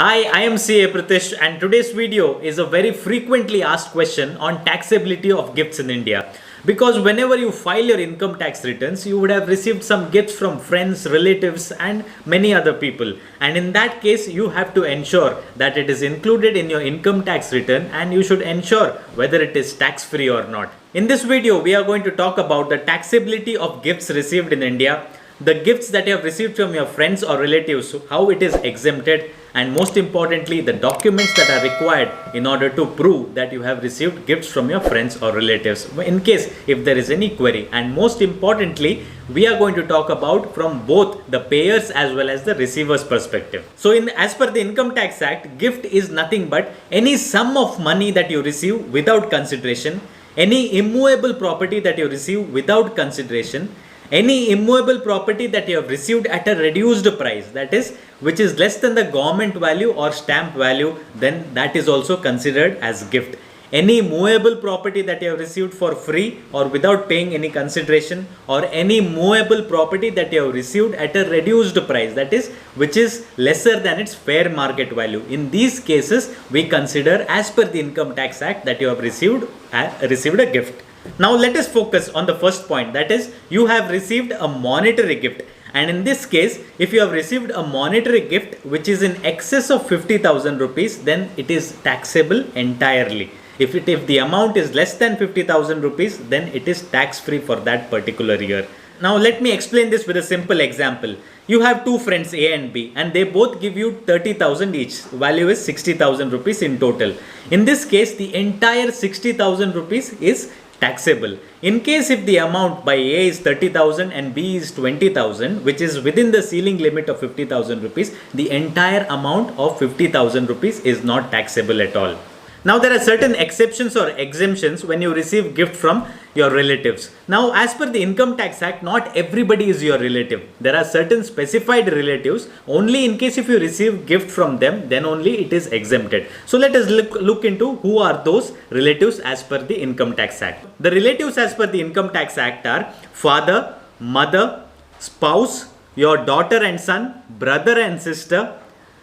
Hi, I am CA Pritish and today's video is a very frequently asked question on taxability of gifts in India. Because whenever you file your income tax returns, you would have received some gifts from friends, relatives and many other people. And in that case, you have to ensure that it is included in your income tax return and you should ensure whether it is tax free or not. In this video, we are going to talk about the taxability of gifts received in India, the gifts that you have received from your friends or relatives, how it is exempted, and most importantly the documents that are required in order to prove that you have received gifts from your friends or relatives in case if there is any query. And most importantly, we are going to talk about from both the payers as well as the receiver's perspective. So as per the Income Tax Act, gift is nothing but any sum of money that you receive without consideration, any immovable property that you receive without consideration, any immovable property that you have received at a reduced price, that is which is less than the government value or stamp value, then that is also considered as gift. Any movable property that you have received for free or without paying any consideration, or any movable property that you have received at a reduced price, that is which is lesser than its fair market value, in these cases we consider as per the Income Tax Act that you have received a gift. Now let us focus on the first point, that is you have received a monetary gift. And in this case, if you have received a monetary gift which is in excess of 50,000 rupees, then it is taxable entirely. If the amount is less than 50,000 rupees, then it is tax free for that particular year. Now let me explain this with a simple example. You have two friends A and B and they both give you 30,000 each. Value is 60,000 rupees in total. In this case, the entire 60,000 rupees is taxable. In case if the amount by A is 30,000 and B is 20,000, which is within the ceiling limit of 50,000 rupees, the entire amount of 50,000 rupees is not taxable at all. Now there are certain exceptions or exemptions when you receive gift from your relatives. Now as per the Income Tax Act, not everybody is your relative. There are certain specified relatives. Only in case if you receive gift from them, then only it is exempted. So let us look into who are those relatives as per the Income Tax Act. The relatives as per the Income Tax Act are father, mother, spouse, your daughter and son, brother and sister,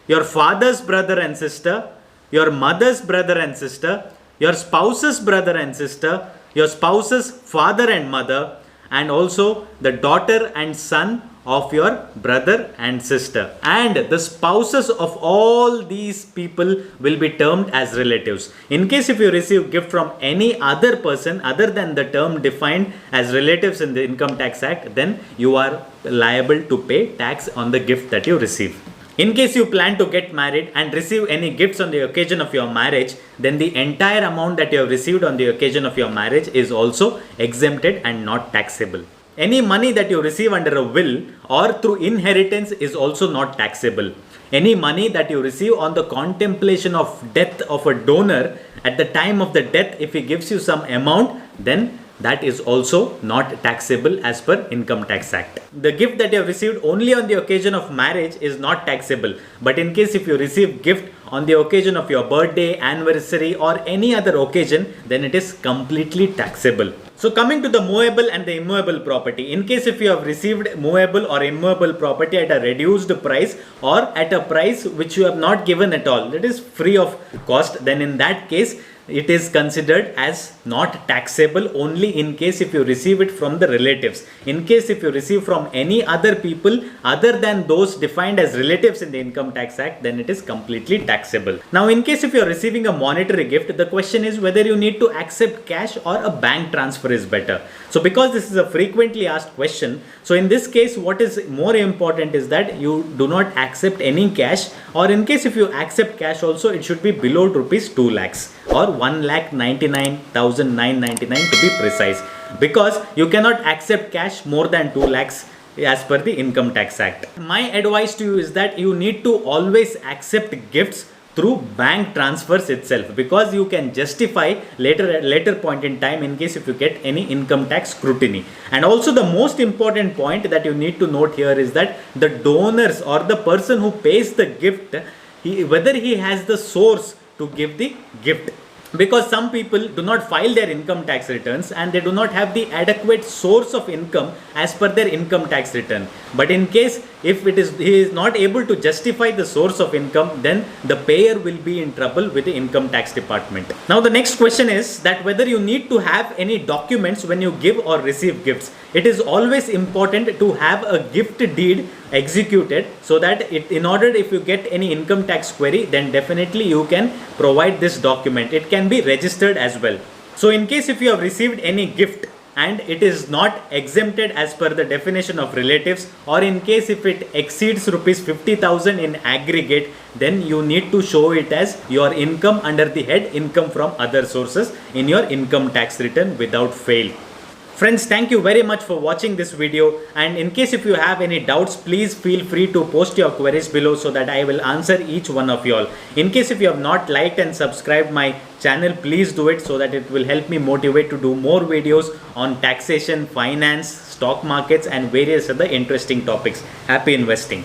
your father's brother and sister, your mother's brother and sister, your spouse's brother and sister, your spouse's father and mother, and also the daughter and son of your brother and sister. And the spouses of all these people will be termed as relatives. In case if you receive gift from any other person other than the term defined as relatives in the Income Tax Act, then you are liable to pay tax on the gift that you receive. In case you plan to get married and receive any gifts on the occasion of your marriage, then the entire amount that you have received on the occasion of your marriage is also exempted and not taxable. Any money that you receive under a will or through inheritance is also not taxable. Any money that you receive on the contemplation of death of a donor, at the time of the death, if he gives you some amount, then that is also not taxable as per Income Tax Act. The gift that you have received only on the occasion of marriage is not taxable. But in case if you receive gift on the occasion of your birthday, anniversary or any other occasion, then it is completely taxable. So coming to the movable and the immovable property, in case if you have received movable or immovable property at a reduced price or at a price which you have not given at all, that is free of cost, then in that case it is considered as not taxable only in case if you receive it from the relatives. In case if you receive from any other people other than those defined as relatives in the Income Tax Act, then it is completely taxable. Now in case if you are receiving a monetary gift, the question is whether you need to accept cash or a bank transfer is better. So because this is a frequently asked question, so in this case what is more important is that you do not accept any cash, or in case if you accept cash also, it should be below rupees 2 lakhs or 1,99,999 to be precise, because you cannot accept cash more than 2 lakhs as per the Income Tax Act. My advice to you is that you need to always accept gifts through bank transfers itself, because you can justify later point in time in case if you get any income tax scrutiny. And also the most important point that you need to note here is that the donors or the person who pays the gift, whether he has the source to give the gift. Because some people do not file their income tax returns and they do not have the adequate source of income as per their income tax return. But in case if he is not able to justify the source of income, then the payer will be in trouble with the income tax department. Now the next question is that whether you need to have any documents when you give or receive gifts. It is always important to have a gift deed executed, so that in order, if you get any income tax query, then definitely you can provide this document. It can be registered as well. So in case if you have received any gift and it is not exempted as per the definition of relatives, or in case if it exceeds rupees 50,000 in aggregate, then you need to show it as your income under the head income from other sources in your income tax return without fail. Friends, thank you very much for watching this video, and in case if you have any doubts, please feel free to post your queries below so that I will answer each one of you all. In case if you have not liked and subscribed my channel, please do it so that it will help me motivate to do more videos on taxation, finance, stock markets and various other interesting topics. Happy investing.